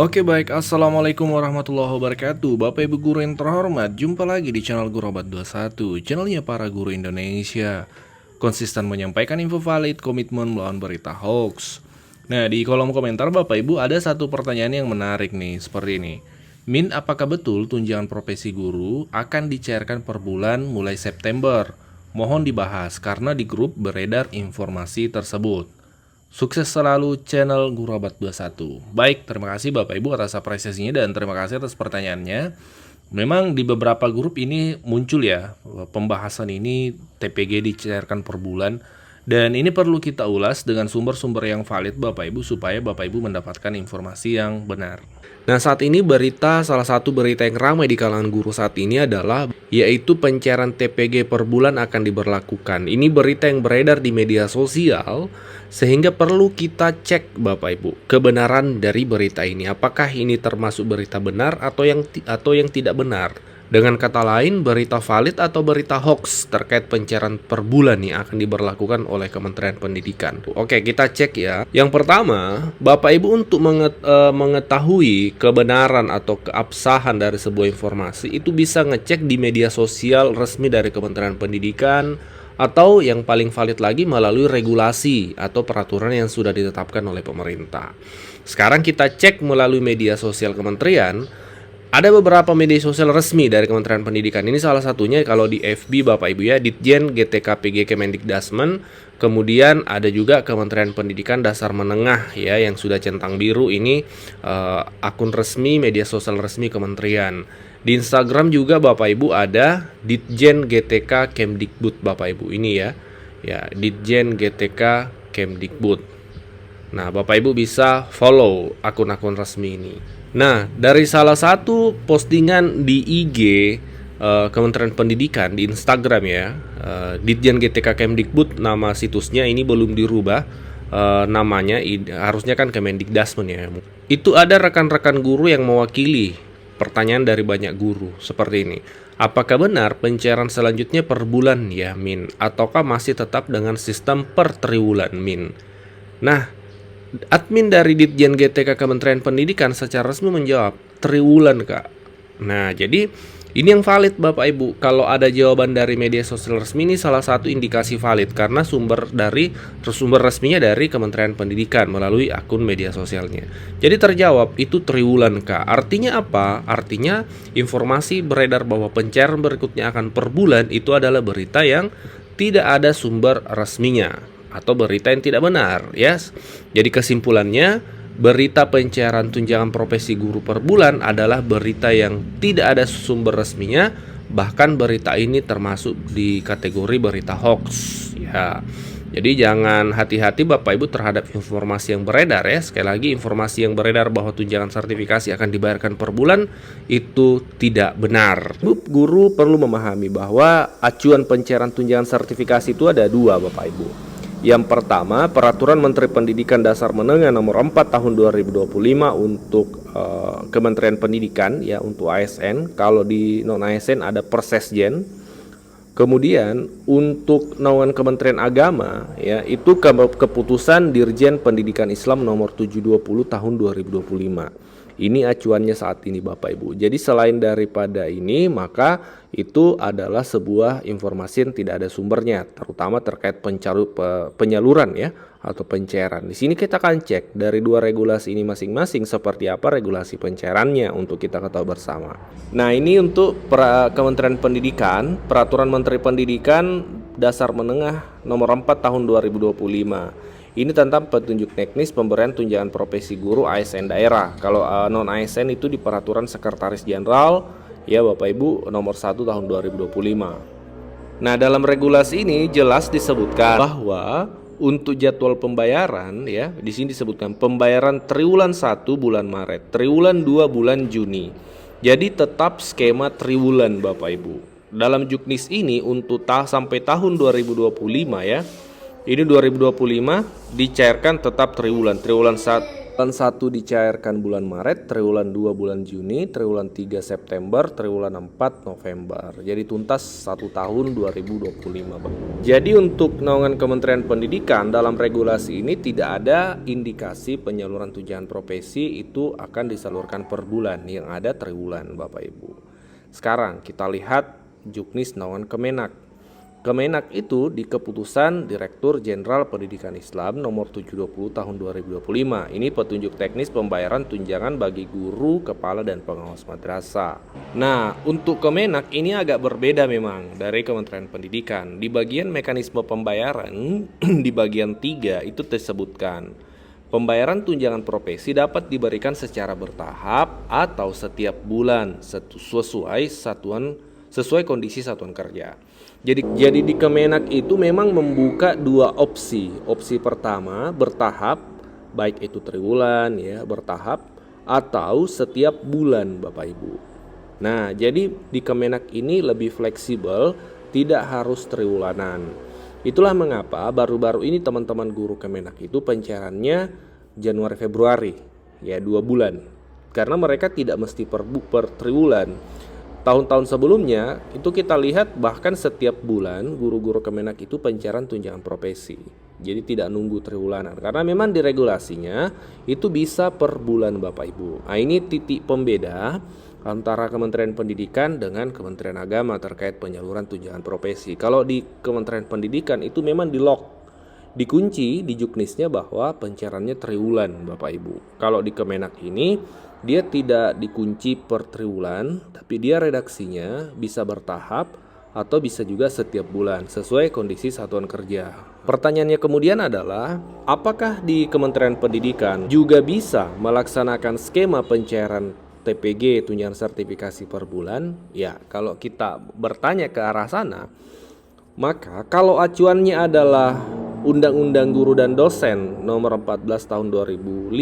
Oke baik, Assalamualaikum warahmatullahi wabarakatuh. Bapak ibu guru yang terhormat, jumpa lagi di channel Gurobat21, channelnya para guru Indonesia. Konsisten menyampaikan info valid, komitmen melawan berita hoax. Nah, di kolom komentar Bapak ibu ada satu pertanyaan yang menarik nih, seperti ini. Min, apakah betul tunjangan profesi guru akan dicairkan per bulan mulai September? Mohon dibahas karena di grup beredar informasi tersebut. Sukses selalu channel Gurobat21. Baik, terima kasih Bapak Ibu atas apresiasinya dan terima kasih atas pertanyaannya. Memang di beberapa grup ini muncul ya pembahasan ini TPG dicairkan per bulan. Dan ini perlu kita ulas dengan sumber-sumber yang valid Bapak Ibu supaya Bapak Ibu mendapatkan informasi yang benar. Nah, saat ini salah satu berita yang ramai di kalangan guru saat ini adalah yaitu pencairan TPG per bulan akan diberlakukan. Ini berita yang beredar di media sosial sehingga perlu kita cek Bapak Ibu kebenaran dari berita ini. Apakah ini termasuk berita benar atau yang tidak benar? Dengan kata lain, berita valid atau berita hoax terkait pencairan per bulan yang akan diberlakukan oleh Kementerian Pendidikan. Oke, kita cek ya. Yang pertama, Bapak Ibu untuk mengetahui kebenaran atau keabsahan dari sebuah informasi itu bisa ngecek di media sosial resmi dari Kementerian Pendidikan atau yang paling valid lagi melalui regulasi atau peraturan yang sudah ditetapkan oleh pemerintah. Sekarang kita cek melalui media sosial kementerian. Ada beberapa media sosial resmi dari Kementerian Pendidikan. Ini salah satunya kalau di FB Bapak Ibu ya, Ditjen GTK-PG Kemendikdasmen. Kemudian ada juga Kementerian Pendidikan Dasar Menengah ya yang sudah centang biru ini akun resmi media sosial resmi kementerian. Di Instagram juga Bapak Ibu ada Ditjen GTK Kemdikbud Bapak Ibu ini ya. Ya, Ditjen GTK Kemdikbud. Nah, Bapak Ibu bisa follow akun-akun resmi ini. Nah, dari salah satu postingan di IG Kementerian Pendidikan di Instagram ya, Ditjen GTK Kemdikbud, nama situsnya ini belum dirubah namanya, harusnya kan Kemendikdasmen ya. Itu ada rekan-rekan guru yang mewakili pertanyaan dari banyak guru seperti ini. Apakah benar pencairan selanjutnya per bulan ya Min, ataukah masih tetap dengan sistem per triwulan Min? Nah, admin dari Ditjen GTK Kementerian Pendidikan secara resmi menjawab, triwulan Kak. Nah, jadi ini yang valid Bapak Ibu. Kalau ada jawaban dari media sosial resmi ini salah satu indikasi valid karena sumber resminya dari Kementerian Pendidikan melalui akun media sosialnya. Jadi terjawab itu triwulan Kak. Artinya apa? Artinya informasi beredar bahwa pencairan berikutnya akan per bulan itu adalah berita yang tidak ada sumber resminya atau berita yang tidak benar, yes. Jadi kesimpulannya, berita pencairan tunjangan profesi guru per bulan adalah berita yang tidak ada sumber resminya, bahkan berita ini termasuk di kategori berita hoax, ya. Jadi jangan hati-hati Bapak Ibu terhadap informasi yang beredar ya. Sekali lagi, informasi yang beredar bahwa tunjangan sertifikasi akan dibayarkan per bulan itu tidak benar. Guru perlu memahami bahwa acuan pencairan tunjangan sertifikasi itu ada dua Bapak Ibu. Yang pertama, Peraturan Menteri Pendidikan Dasar Menengah Nomor 4 Tahun 2025 untuk Kementerian Pendidikan ya, untuk ASN. Kalau di non ASN ada Persesjen. Kemudian untuk naungan Kementerian Agama ya, itu keputusan Dirjen Pendidikan Islam Nomor 720 Tahun 2025. Ini acuannya saat ini Bapak Ibu. Jadi selain daripada ini, maka itu adalah sebuah informasi yang tidak ada sumbernya, terutama terkait penyaluran ya atau pencairan. Di sini kita akan cek dari dua regulasi ini masing-masing seperti apa regulasi pencairannya untuk kita ketahui bersama. Nah, ini untuk Kementerian Pendidikan, Peraturan Menteri Pendidikan Dasar Menengah Nomor 4 Tahun 2025. Ini tentang petunjuk teknis pemberian tunjangan profesi guru ASN daerah. Kalau non ASN itu di Peraturan Sekretaris Jenderal ya Bapak Ibu Nomor 1 Tahun 2025. Nah, dalam regulasi ini jelas disebutkan bahwa untuk jadwal pembayaran ya, di sini disebutkan pembayaran triwulan 1 bulan Maret, triwulan 2 bulan Juni. Jadi tetap skema triwulan Bapak Ibu. Dalam juknis ini untuk sampai tahun 2025 ya. Ini 2025 dicairkan tetap triwulan Triwulan 1 dicairkan bulan Maret, triwulan 2 bulan Juni, triwulan 3 September, triwulan 4 November. Jadi tuntas 1 tahun 2025. Jadi untuk naungan Kementerian Pendidikan dalam regulasi ini tidak ada indikasi penyaluran tunjangan profesi itu akan disalurkan per bulan, yang ada triwulan Bapak Ibu. Sekarang kita lihat juknis naungan Kemenak. Kemenak itu di keputusan Direktur Jenderal Pendidikan Islam nomor 720 tahun 2025. Ini petunjuk teknis pembayaran tunjangan bagi guru, kepala, dan pengawas madrasah. Nah, untuk Kemenak ini agak berbeda memang dari Kementerian Pendidikan. Di bagian mekanisme pembayaran, di bagian 3 itu disebutkan pembayaran tunjangan profesi dapat diberikan secara bertahap atau setiap bulan sesuai kondisi satuan kerja. Jadi di Kemenak itu memang membuka dua opsi. Opsi pertama bertahap, baik itu triwulan ya, bertahap atau setiap bulan Bapak Ibu. Nah, jadi di Kemenak ini lebih fleksibel, tidak harus triwulanan. Itulah mengapa baru-baru ini teman-teman guru Kemenak itu pencairannya Januari Februari, ya 2 bulan. Karena mereka tidak mesti per triwulan. Tahun-tahun sebelumnya itu kita lihat bahkan setiap bulan guru-guru Kemenak itu pencairan tunjangan profesi. Jadi tidak nunggu triwulanan karena memang di regulasinya itu bisa per bulan Bapak Ibu. Nah, ini titik pembeda antara Kementerian Pendidikan dengan Kementerian Agama terkait penyaluran tunjangan profesi. Kalau di Kementerian Pendidikan itu memang dikunci di juknisnya bahwa pencairannya triwulan Bapak Ibu. Kalau di Kemenak ini dia tidak dikunci per triwulan, tapi dia redaksinya bisa bertahap atau bisa juga setiap bulan sesuai kondisi satuan kerja. Pertanyaannya kemudian adalah, apakah di Kementerian Pendidikan juga bisa melaksanakan skema pencairan TPG tunjangan sertifikasi per bulan? Ya, kalau kita bertanya ke arah sana, maka kalau acuannya adalah Undang-Undang Guru dan Dosen nomor 14 tahun 2005,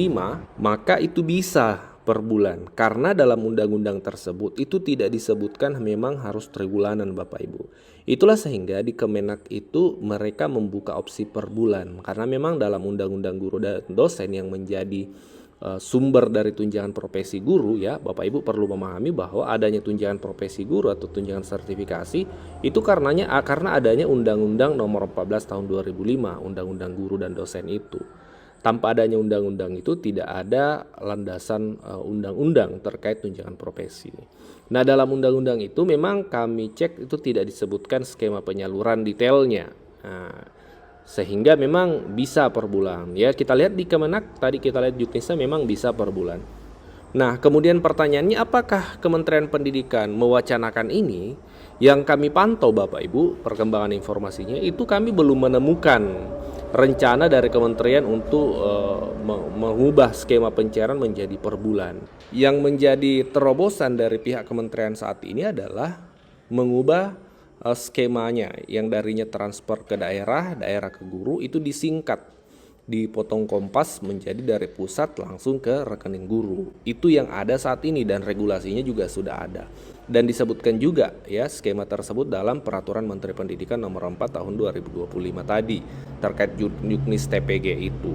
maka itu bisa per bulan. Karena dalam undang-undang tersebut itu tidak disebutkan memang harus triwulanan Bapak Ibu. Itulah sehingga di Kemenak itu mereka membuka opsi per bulan. Karena memang dalam Undang-Undang Guru dan Dosen yang menjadi sumber dari tunjangan profesi guru ya, Bapak Ibu perlu memahami bahwa adanya tunjangan profesi guru atau tunjangan sertifikasi itu karena adanya Undang-Undang nomor 14 tahun 2005, Undang-Undang Guru dan Dosen itu. Tanpa adanya undang-undang itu tidak ada landasan undang-undang terkait tunjangan profesi. Nah, dalam undang-undang itu memang kami cek itu tidak disebutkan skema penyaluran detailnya. Nah, sehingga memang bisa per bulan. Ya, kita lihat di Kemenak tadi kita lihat juknisnya memang bisa per bulan. Nah, kemudian pertanyaannya apakah Kementerian Pendidikan mewacanakan ini? Yang kami pantau Bapak Ibu, perkembangan informasinya itu kami belum menemukan rencana dari kementerian untuk mengubah skema pencairan menjadi per bulan. Yang menjadi terobosan dari pihak kementerian saat ini adalah mengubah skemanya yang darinya transfer ke daerah ke guru itu disingkat, dipotong kompas menjadi dari pusat langsung ke rekening guru. Itu yang ada saat ini dan regulasinya juga sudah ada. Dan disebutkan juga ya skema tersebut dalam Peraturan Menteri Pendidikan nomor 4 tahun 2025 tadi terkait juknis TPG itu.